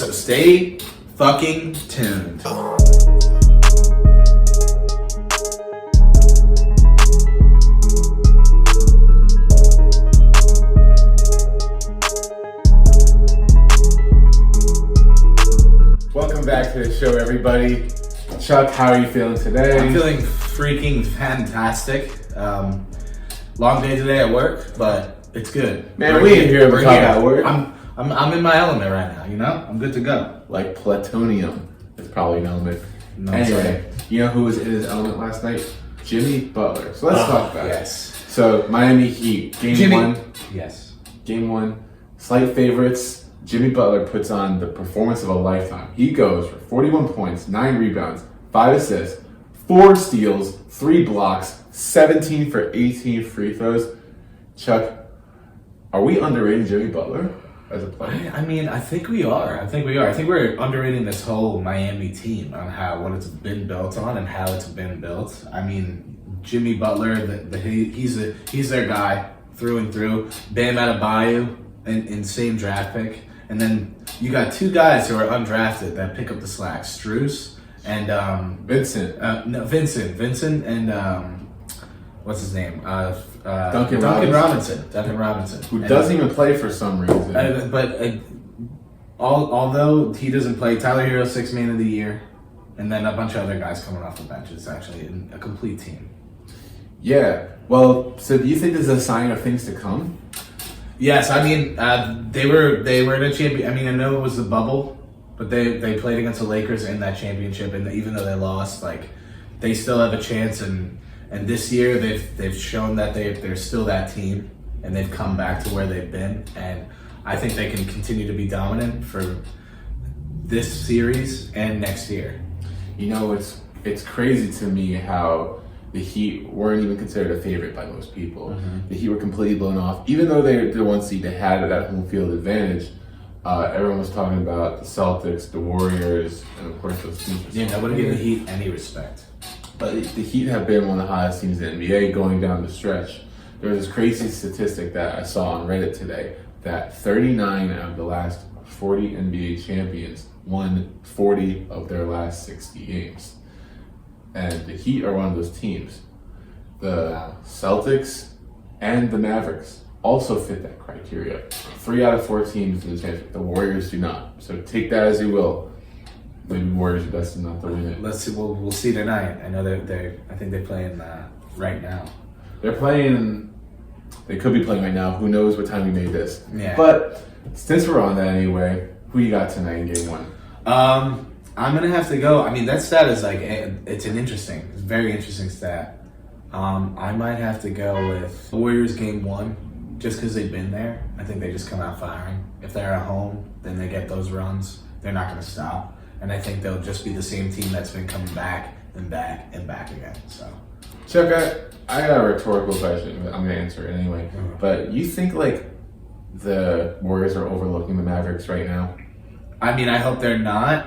So stay fucking tuned. Welcome back to the show, everybody. Chuck, how are you feeling today? I'm feeling freaking fantastic. Long day today at work, but it's good. Man, we ain't here to talk about work. I'm in my element right now, you know? I'm good to go. Like plutonium. It's probably an element. No, anyway, you know who was in his element last night? Jimmy Butler. So let's talk about it. So Miami Heat, Game 1. Yes. Game 1. Slight favorites. Jimmy Butler puts on the performance of a lifetime. He goes for 41 points, 9 rebounds, 5 assists, 4 steals, 3 blocks, 17 for 18 free throws. Chuck, are we underrating Jimmy Butler as a player? I mean, I think we are. I think we're underrating this whole Miami team on what it's been built on and how it's been built. I mean, Jimmy Butler, he's their guy through and through. Bam Adebayo, an insane draft pick. And then you got 2 guys who are undrafted that pick up the slack, Strus and Vincent and what's his name? Duncan Robinson. Who doesn't even play for some reason. Although he doesn't play, Tyler Hero 6th man of the year, and then a bunch of other guys coming off the bench. It's actually a complete team. Yeah. Well, so do you think this is a sign of things to come? Yes, I mean they were in a champion. I mean, I know it was the bubble, but they played against the Lakers in that championship, and even though they lost, like they still have a chance. And this year they've shown that they're still that team, and they've come back to where they've been. And I think they can continue to be dominant for this series and next year. You know, it's crazy to me how the Heat weren't even considered a favorite by most people. Mm-hmm. The Heat were completely blown off. Even though they're the 1 seed, they had that home field advantage. Everyone was talking about the Celtics, the Warriors, and of course those teams. Yeah, nobody gave the Heat any respect. But the Heat have been one of the hottest teams in the NBA going down the stretch. There was this crazy statistic that I saw on Reddit today that 39 of the last 40 NBA champions won 40 of their last 60 games. And the Heat are one of those teams. The Celtics and the Mavericks also fit that criteria. 3 out of 4 teams in the championship. The Warriors do not. So take that as you will. Maybe Warriors are destined not to win it. Let's see. We'll see tonight. I know I think they're playing right now. They're playing. They could be playing right now. Who knows what time we made this? Yeah. But since we're on that anyway, who you got tonight in Game 1? I'm gonna have to go. I mean, that stat is it's a very interesting stat. I might have to go with Warriors Game 1, just because they've been there. I think they just come out firing. If they're at home, then they get those runs. They're not gonna stop, and I think they'll just be the same team that's been coming back and back and back again. So, Chuck, I got a rhetorical question, but I'm gonna answer it anyway. Mm-hmm. But you think like the Warriors are overlooking the Mavericks right now? I mean, I hope they're not.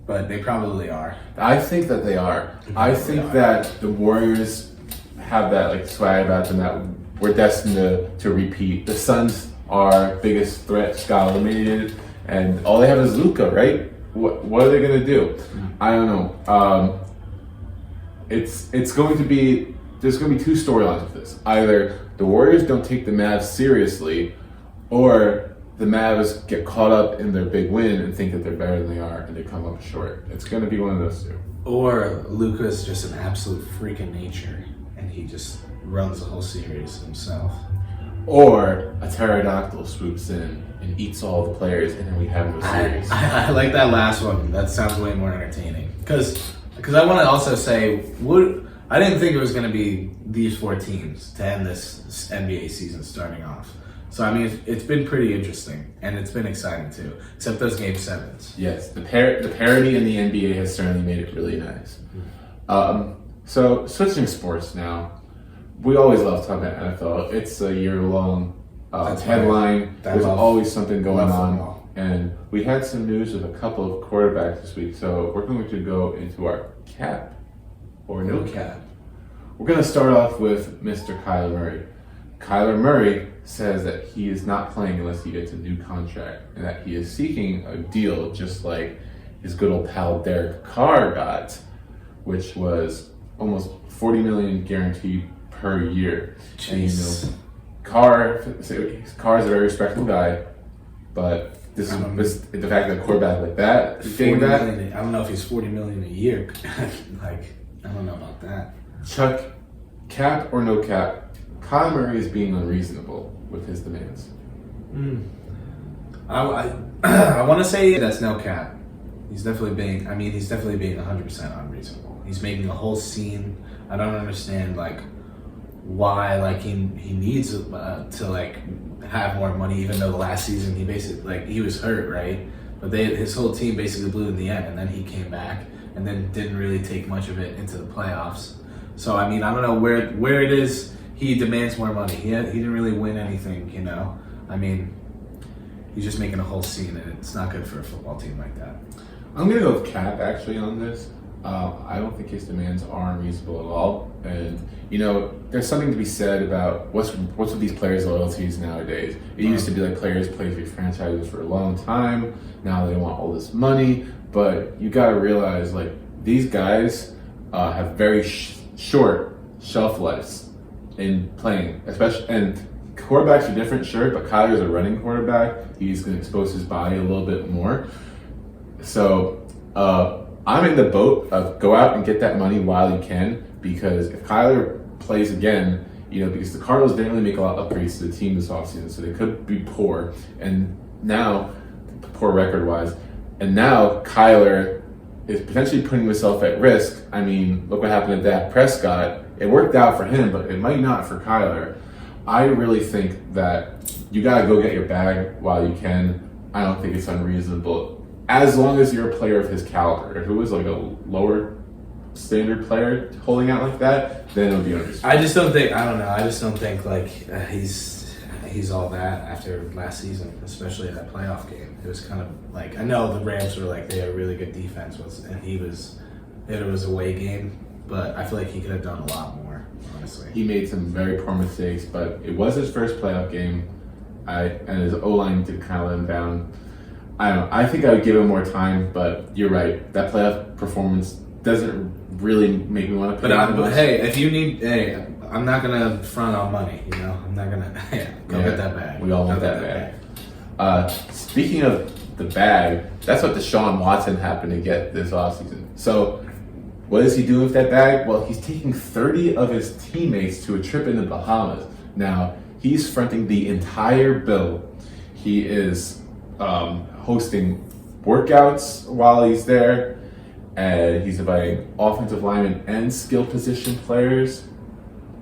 But they probably are. I think that they are. I think that the Warriors have that like swag about them that we're destined to repeat. The Suns are biggest threat, got eliminated, and all they have is Luka, right? What are they gonna do? I don't know. It's going to be there's going to be 2 storylines with this. Either the Warriors don't take the Mavs seriously, or the Mavs get caught up in their big win and think that they're better than they are, and they come up short. It's going to be one of those 2. Or Luka's just an absolute freak of nature, and he just runs the whole series himself. Or a pterodactyl swoops in and eats all the players, and then we have no series. I like that last one. That sounds way more entertaining. Because I want to also say, I didn't think it was going to be these 4 teams to end this NBA season starting off. So, I mean, it's been pretty interesting, and it's been exciting, too, except those Game 7s. Yes, the parity in the NBA has certainly made it really nice. So, switching sports now, we always love talking about NFL. It's a year-long headline. There's always something going on. And we had some news with a couple of quarterbacks this week, so we're going to go into our cap or no cap. We're going to start off with Mr. Kyler Murray. Kyler Murray says that he is not playing unless he gets a new contract, and that he is seeking a deal just like his good old pal Derek Carr got, which was almost $40 million guaranteed per year. Jeez. And Carr's a very respectable guy, but the fact that a quarterback like that is getting that. I don't know if he's $40 million a year. Like, I don't know about that. Chuck, cap or no cap, Kyler Murray is being unreasonable with his demands. I want to say that's no cap. He's definitely being 100% unreasonable. He's making a whole scene. I don't understand, like, why, like, he needs to, like, have more money, even though the last season he basically, like, he was hurt, right? But his whole team basically blew in the end, and then he came back and then didn't really take much of it into the playoffs. So, I mean, I don't know where it is he demands more money. He didn't really win anything, you know? I mean, he's just making a whole scene, and it's not good for a football team like that. I'm going to go with cap, actually, on this. I don't think his demands are unreasonable at all. And, you know, there's something to be said about what's with these players' loyalties nowadays. It used to be like players play for franchises for a long time. Now they want all this money. But you got to realize, like, these guys have very short shelf lives in playing, especially. And quarterbacks are different, sure, but Kyler's a running quarterback. He's going to expose his body a little bit more. So I'm in the boat of go out and get that money while you can, because if Kyler plays again, you know, because the Cardinals didn't really make a lot of upgrades to the team this offseason, so they could be poor, and now, poor record-wise, and now Kyler is potentially putting himself at risk. I mean, look what happened to Dak Prescott. It worked out for him, but it might not for Kyler. I really think that you got to go get your bag while you can. I don't think it's unreasonable. As long as you're a player of his caliber. If it was like a lower standard player holding out like that, then it would be unreasonable. I just don't think like he's all that after last season, especially that playoff game. It was kind of like, I know the Rams were like, they had a really good defense, and it was a away game, but I feel like he could have done a lot more, honestly. He made some very poor mistakes, but it was his first playoff game, and his O-line did kind of let him down. I don't know. I think I would give him more time, but you're right. That playoff performance doesn't really make me want to pay him. But hey, I'm not gonna front on money. You know, I'm not gonna go get that bag. We all want that bag. Speaking of the bag, that's what Deshaun Watson happened to get this offseason. So, what is he doing with that bag? Well, he's taking 30 of his teammates to a trip in the Bahamas. Now, he's fronting the entire bill. He is hosting workouts while he's there, and he's inviting offensive linemen and skill position players.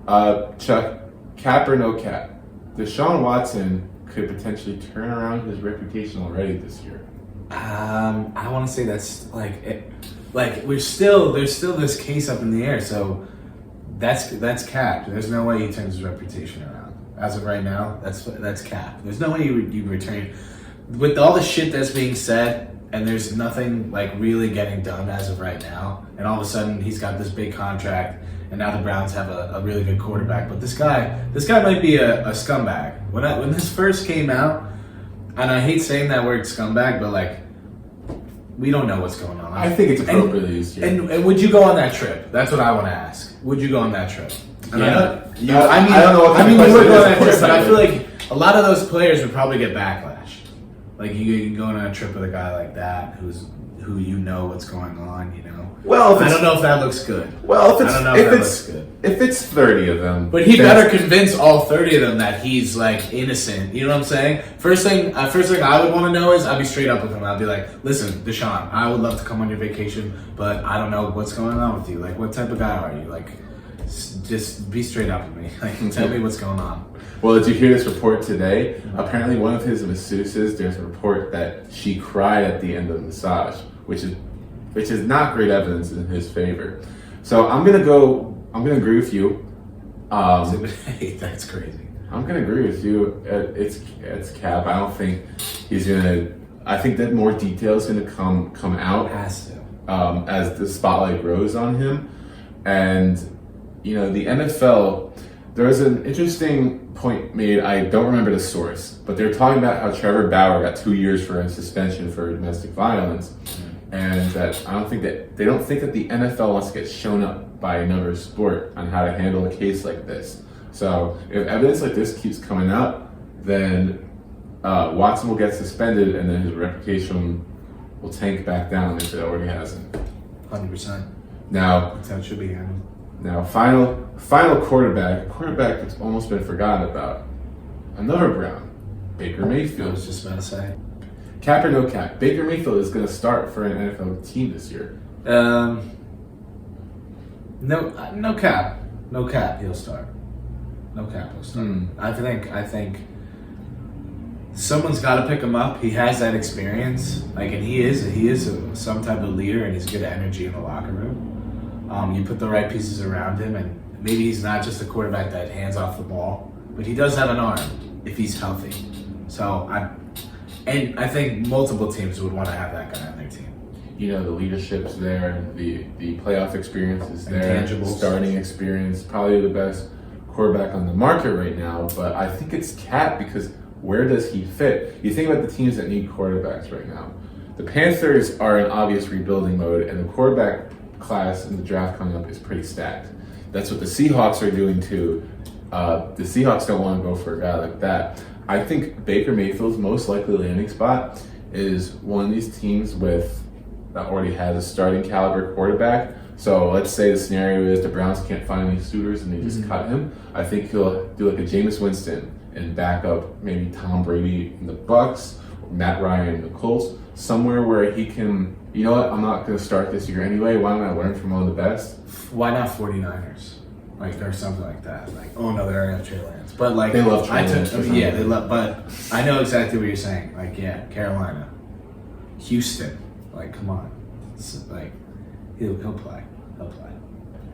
Chuck, cap or no cap? Deshaun Watson could potentially turn around his reputation already this year. I want to say that's there's still this case up in the air, so that's capped. There's no way he turns his reputation around. As of right now, that's capped. There's no way you return. With all the shit that's being said, and there's nothing like really getting done as of right now, and all of a sudden he's got this big contract, and now the Browns have a really good quarterback. But this guy might be a scumbag. When this first came out, and I hate saying that word scumbag, but like, we don't know what's going on. I think it's appropriately used here. And would you go on that trip? That's what I want to ask. Would you go on that trip? Yeah. I don't know. You would go on that trip, but I feel like a lot of those players would probably get backlash. Like, you can go on a trip with a guy like that who you know what's going on, you know. Well, I don't know if that looks good. Well, if it's 30 of them, but he better convince all 30 of them that he's like innocent. You know what I'm saying? First thing I would want to know is, I'd be straight up with him. I'd be like, listen, Deshaun, I would love to come on your vacation, but I don't know what's going on with you. Like, what type of guy are you? Like, just be straight up with me. Like, tell me what's going on. Well, did you hear this report today? Apparently, one of his masseuses, there's a report that she cried at the end of the massage, which is not great evidence in his favor. So I'm gonna agree with you. That's crazy. I'm gonna agree with you. It's cap. I don't think he's gonna. I think that more detail is gonna come out. It has to. As the spotlight grows on him, and you know, the NFL, There was an interesting point made. I don't remember the source, but they're talking about how Trevor Bauer got 2 years for a suspension for domestic violence, and that they don't think that the NFL wants to get shown up by another sport on how to handle a case like this. So if evidence like this keeps coming out, then Watson will get suspended, and then his reputation will tank back down if it already hasn't. 100%. Now That's how it should be handled. Now, final quarterback that's almost been forgotten about. Another Brown, Baker I Mayfield. was just about to say. Cap or no cap, Baker Mayfield is going to start for an NFL team this year. No cap. No cap. He'll start. No cap. He'll start. I think someone's got to pick him up. He has that experience. And he is some type of leader, and he's good energy in the locker room. You put the right pieces around him, and maybe he's not just a quarterback that hands off the ball, but he does have an arm if he's healthy. So I think multiple teams would want to have that guy on their team. The leadership's there, the playoff experience is there, Intangibles. starting experience, probably the best quarterback on the market right now. But I think it's Cap, because where does he fit? You think about the teams that need quarterbacks right now. The Panthers are in obvious rebuilding mode, and the quarterback class in the draft coming up is pretty stacked. That's what the Seahawks are doing too. The Seahawks don't want to go for a guy like that. I think Baker Mayfield's most likely landing spot is one of these teams that already has a starting caliber quarterback. So let's say the scenario is the Browns can't find any suitors and they just cut him. I think he'll do like a Jameis Winston and back up maybe Tom Brady in the Bucks, or Matt Ryan in the Colts, somewhere where he can, you know what, I'm not going to start this year anyway. Why don't I learn from one of the best? Why not 49ers? Or something like that. Oh no, they already have Trey Lance. But they love Trey Lance. They love. But I know exactly what you're saying. Carolina, Houston. Come on. He'll play. He'll play.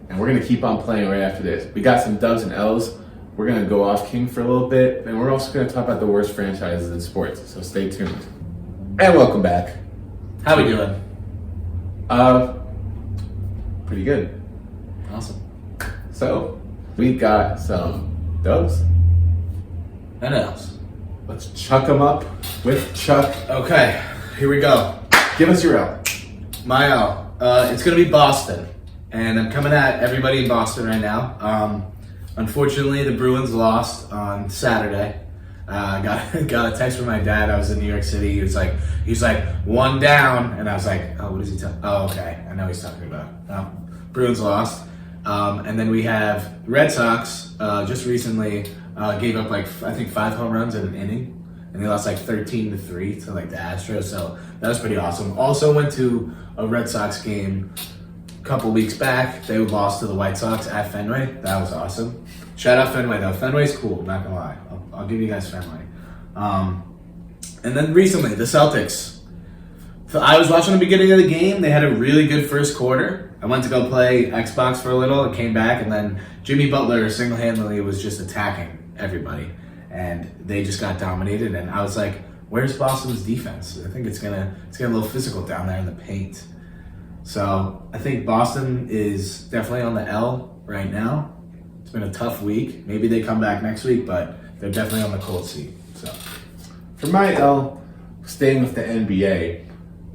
And we're going to keep on playing right after this. We got some dubs and L's. We're going to go off King for a little bit, and we're also going to talk about the worst franchises in sports. So stay tuned. And welcome back. How we doing? Pretty good. Awesome. So, we got some dubs. And L's. Let's chuck them up with Chuck. Okay, here we go. Give us your L. My L. It's going to be Boston. And I'm coming at everybody in Boston right now. Unfortunately, the Bruins lost on Saturday. I got a text from my dad. I was in New York City. He was like, one down. And I was like, oh, what is he talking? Oh, okay. I know what he's talking about. Bruins lost. And then we have Red Sox just recently gave up I think 5 home runs in an inning. And they lost 13-3 to the Astros. So that was pretty awesome. Also went to a Red Sox game a couple weeks back. They lost to the White Sox at Fenway. That was awesome. Shout out Fenway though. Fenway's cool, not gonna lie. I'll give you guys Fenway. And then recently, the Celtics. So I was watching the beginning of the game. They had a really good first quarter. I went to go play Xbox for a little and came back, and then Jimmy Butler single-handedly was just attacking everybody. And they just got dominated, and I was like, where's Boston's defense? I think it's gonna get a little physical down there in the paint. So I think Boston is definitely on the L right now. It's been a tough week. Maybe they come back next week, but they're definitely on the cold seat. So for my L, staying with the NBA,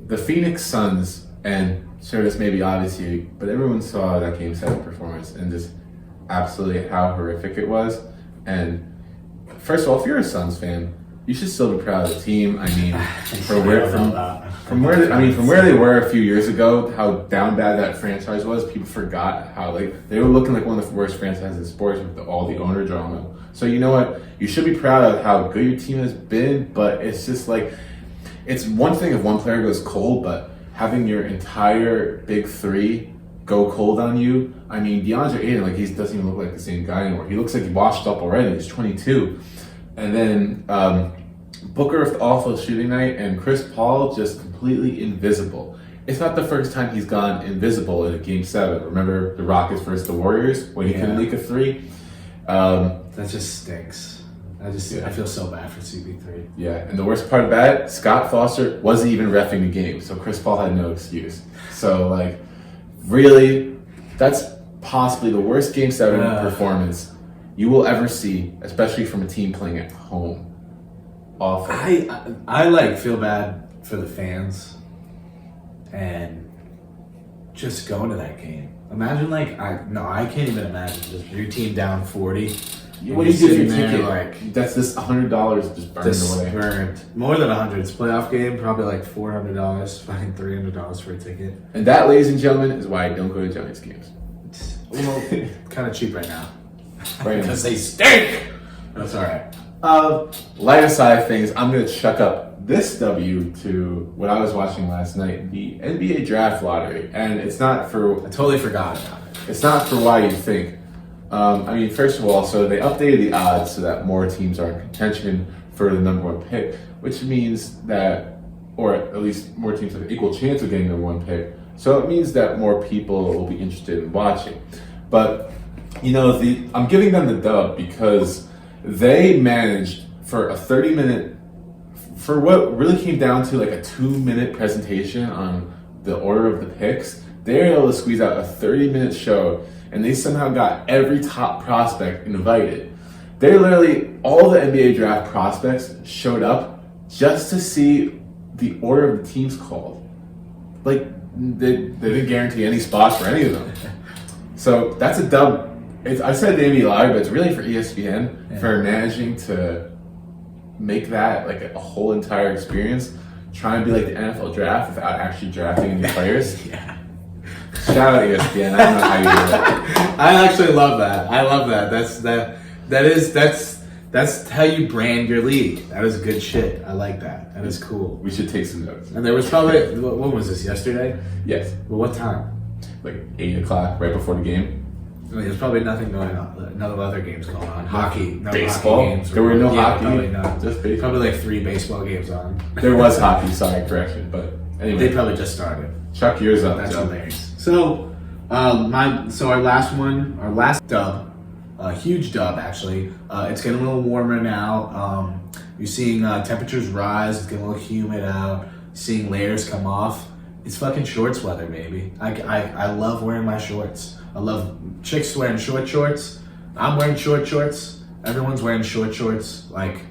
the Phoenix Suns, and sure, this may be obvious to you, but everyone saw that Game 7 performance and just absolutely how horrific it was. And first of all, if you're a Suns fan, you should still be proud of the team. I mean, from where they were a few years ago, how down bad that franchise was, people forgot how they were looking like one of the worst franchises in sports with all the owner drama. So you know what? You should be proud of how good your team has been, but it's just it's one thing if one player goes cold, but having your entire big three go cold on you. I mean, DeAndre Ayton, he doesn't even look like the same guy anymore. He looks like he washed up already. He's 22. And then Booker with awful shooting night, and Chris Paul just completely invisible. It's not the first time he's gone invisible in a Game 7. Remember the Rockets versus the Warriors when he couldn't leak a three? That just stinks. I feel so bad for CP3. Yeah, and the worst part about it, Scott Foster wasn't even reffing the game, so Chris Paul had no excuse. So, really, that's possibly the worst Game 7 performance you will ever see, especially from a team playing at home. Awful. I like feel bad for the fans and just going to that game. Imagine I can't even imagine just your team down 40. What do you do for your ticket? Like that's just $100 just burned away. Burned. More than 100. It's a playoff game, probably like $400, fucking $300 for a ticket. And that, ladies and gentlemen, is why I don't go to Giants games. Well, kind of cheap right now. Right. Because they stink. That's all right. Lighter side of things, I'm going to chuck up this W to what I was watching last night, the NBA draft lottery. And it's not for... I totally forgot about it. It's not for why you think. I mean, first of all, so they updated the odds so that more teams are in contention for the number one pick, which means that, or at least more teams have an equal chance of getting the number one pick. So it means that more people will be interested in watching. But, you know, I'm giving them the dub because they managed for a 30-minute, for what really came down to like a 2-minute presentation on the order of the picks, they were able to squeeze out a 30-minute show, and they somehow got every top prospect invited. They literally, all the NBA draft prospects showed up just to see the order of the teams called. Like, they didn't guarantee any spots for any of them. So that's a dub. I said the NBA lottery, but it's really for ESPN for managing to make that like a whole entire experience, trying to be like the NFL draft without actually drafting any players. Yeah. Shout out ESPN. I don't know how you do that. I actually love that. I love that. That's how you brand your league. That is good shit. I like that. That is cool. We should take some notes. And there was probably, what was this, yesterday? Yes. Well, what time? Like 8 o'clock, right before the game. I mean, there's probably nothing going on. None of other games going on. Hockey. No baseball. Hockey games. There were no hockey. Probably not. Just baseball. Probably like 3 baseball games on. There was hockey. Sorry, correction. But anyway, They probably just started. Chuck, yours up. That's hilarious. So, our last dub, a huge dub actually. It's getting a little warmer now. You're seeing temperatures rise. It's getting a little humid out. Seeing layers come off. It's fucking shorts weather, baby. I love wearing my shorts. I love chicks wearing short shorts. I'm wearing short shorts. Everyone's wearing short shorts. Like,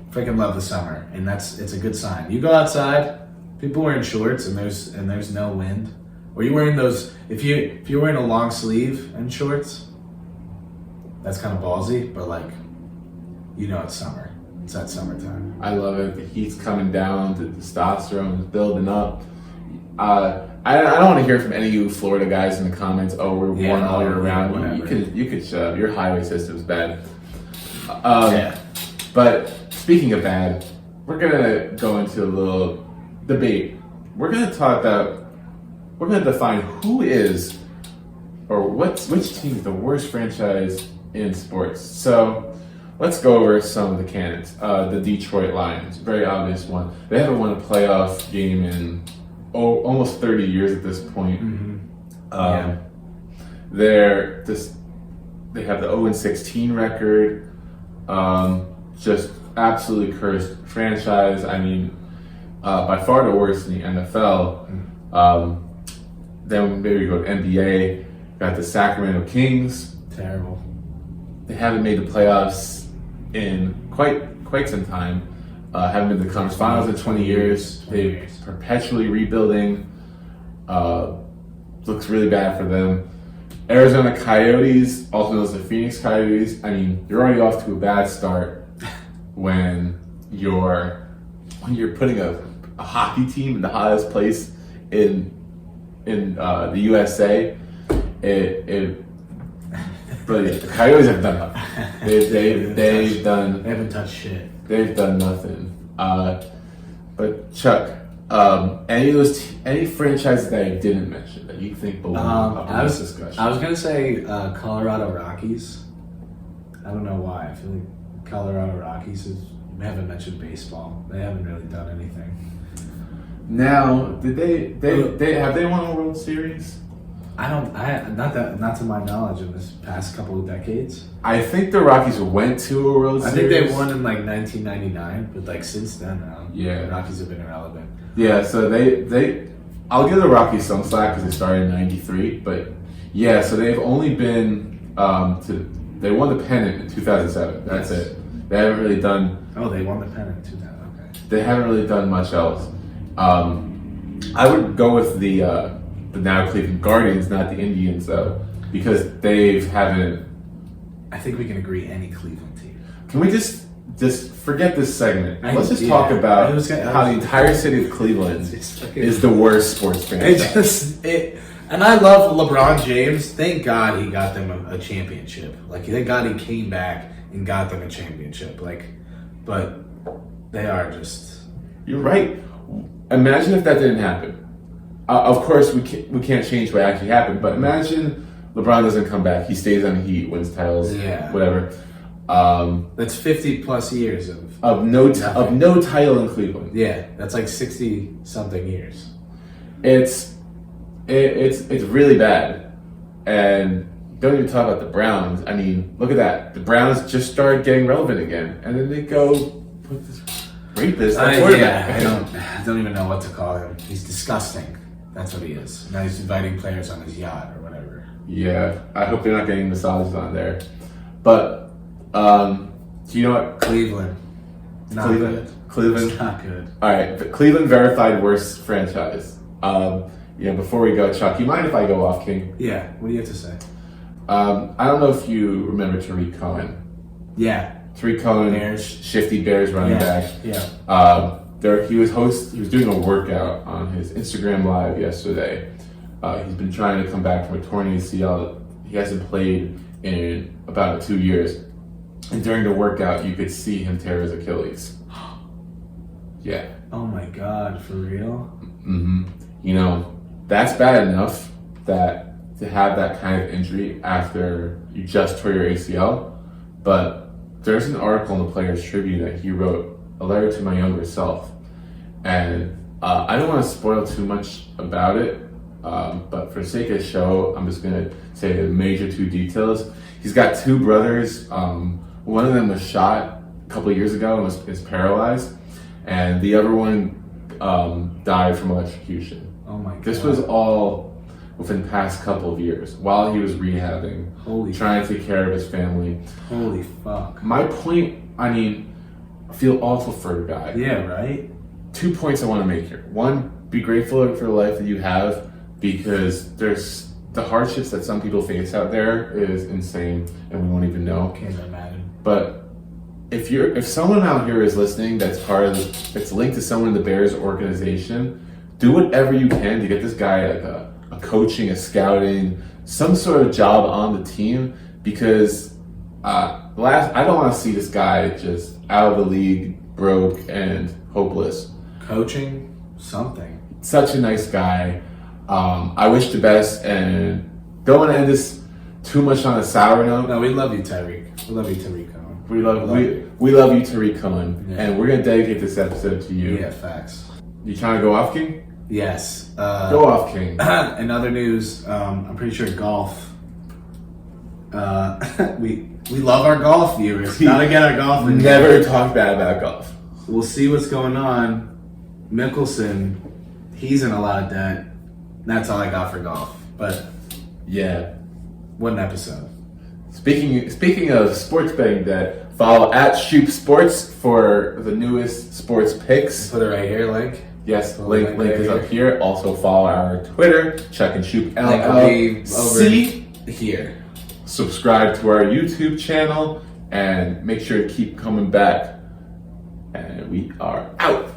freaking love the summer, and it's a good sign. You go outside, people wearing shorts, and there's no wind. Or you wearing those? If you're wearing a long sleeve and shorts, that's kind of ballsy. But like, you know, it's summer. It's that summertime. I love it. The heat's coming down. The testosterone is building up. I don't want to hear from any of you Florida guys in the comments. Oh, we're warm all year round. You could shut up. Your highway system's bad. But speaking of bad, we're gonna go into a little debate. We're gonna define who is or which team is the worst franchise in sports. So let's go over some of the candidates. The Detroit Lions, very obvious one. They haven't won a playoff game in almost 30 years at this point. Mm-hmm. They have the 0-16 record. Just absolutely cursed franchise. I mean, by far the worst in the NFL. Then maybe we go to NBA. Got the Sacramento Kings. Terrible. They haven't made the playoffs in quite some time. Haven't been to the conference finals in 20 years. They're perpetually rebuilding. Looks really bad for them. Arizona Coyotes, also known as the Phoenix Coyotes. I mean, you're already off to a bad start when you're putting a hockey team in the hottest place in the USA. But the Coyotes have done nothing. They haven't touched shit. They've done nothing. But Chuck, any franchises that I didn't mention that you think belong up in this discussion? I was gonna say Colorado Rockies. I don't know why. I feel like Colorado Rockies we haven't mentioned baseball. They haven't really done anything. Now, did they won a World Series? Not to my knowledge in this past couple of decades. I think the Rockies went to a World Series. I think they won in like 1999, but like since then, the Rockies have been irrelevant. Yeah, so I'll give the Rockies some slack because they started in '93, but yeah, so they've only been to They won the pennant in 2007. That's it. They haven't really done. Oh, they won the pennant in 2000. Okay. They haven't really done much else. I would go with the now Cleveland Guardians, not the Indians, though, because they haven't. I think we can agree any Cleveland team. Can we just forget this segment? Let's just Yeah. talk about How how the entire city of Cleveland is the worst sports franchise. And I love LeBron James. Thank God he got them a championship. Like, thank God he came back and got them a championship. Like, but they are just. You're right. Imagine if that didn't happen. Of course, we can't change what actually happened. But imagine LeBron doesn't come back. He stays on the Heat, wins titles, whatever. That's 50 plus years of no title in Cleveland. Yeah, that's like 60 something years. It's really bad. And don't even talk about the Browns. I mean, look at that. The Browns just started getting relevant again, and then they go put this rapist on quarterback. I don't even know what to call him. He's disgusting. That's what he is. Now he's inviting players on his yacht or whatever. Yeah, I hope they're not getting massages on there. But do you know what? Cleveland. Not Cleveland. good. Cleveland. It's not good. All right, the Cleveland verified worst franchise. Before we go, Chuck, you mind if I go off, King? Yeah. What do you have to say? I don't know if you remember Tariq Cohen. Yeah. Tariq Cohen, Bears. shifty Bears running back. Yeah. He was doing a workout on his Instagram Live yesterday. He's been trying to come back from a torn ACL. He hasn't played in about 2 years. And during the workout, you could see him tear his Achilles. Yeah. Oh my God, for real? Mm-hmm. That's bad enough that to have that kind of injury after you just tore your ACL. But there's an article in the Players Tribune that he wrote, a letter to my younger self. And I don't want to spoil too much about it, but for the sake of the show, I'm just going to say the major 2 details. He's got 2 brothers. One of them was shot a couple of years ago and is paralyzed. And the other one died from electrocution. Oh my God. This was all within the past couple of years while he was rehabbing, trying to take care of his family. Holy fuck. My point, I feel awful for the guy. Yeah, right? 2 points I want to make here. 1, be grateful for the life that you have, because there's the hardships that some people face out there is insane and we won't even know. Can't imagine. But if someone out here is listening that's it's linked to someone in the Bears organization, do whatever you can to get this guy like a coaching, a scouting, some sort of job on the team, because I don't want to see this guy just out of the league, broke and hopeless. Coaching, something. Such a nice guy. I wish the best, and don't want to end this too much on a sour note. No, we love you, Tyreek. We love you, Tariq Cohen. We love you, Tariq Cohen, and we're gonna dedicate this episode to you. Yeah, facts. You trying to go off, King? Yes. Go off, King. In other news, I'm pretty sure golf. We love our golf viewers. Gotta get our golf. Never talk bad about golf. We'll see what's going on. Mickelson, he's in a lot of debt. That's all I got for golf. But yeah, what an episode. Speaking of sports betting debt, follow @Schup Sports for the newest sports picks. Put it right here, link. Yes, link is up here. Also follow our Twitter, Chuck and Schup LLC here. Subscribe to our YouTube channel and make sure to keep coming back. And we are out.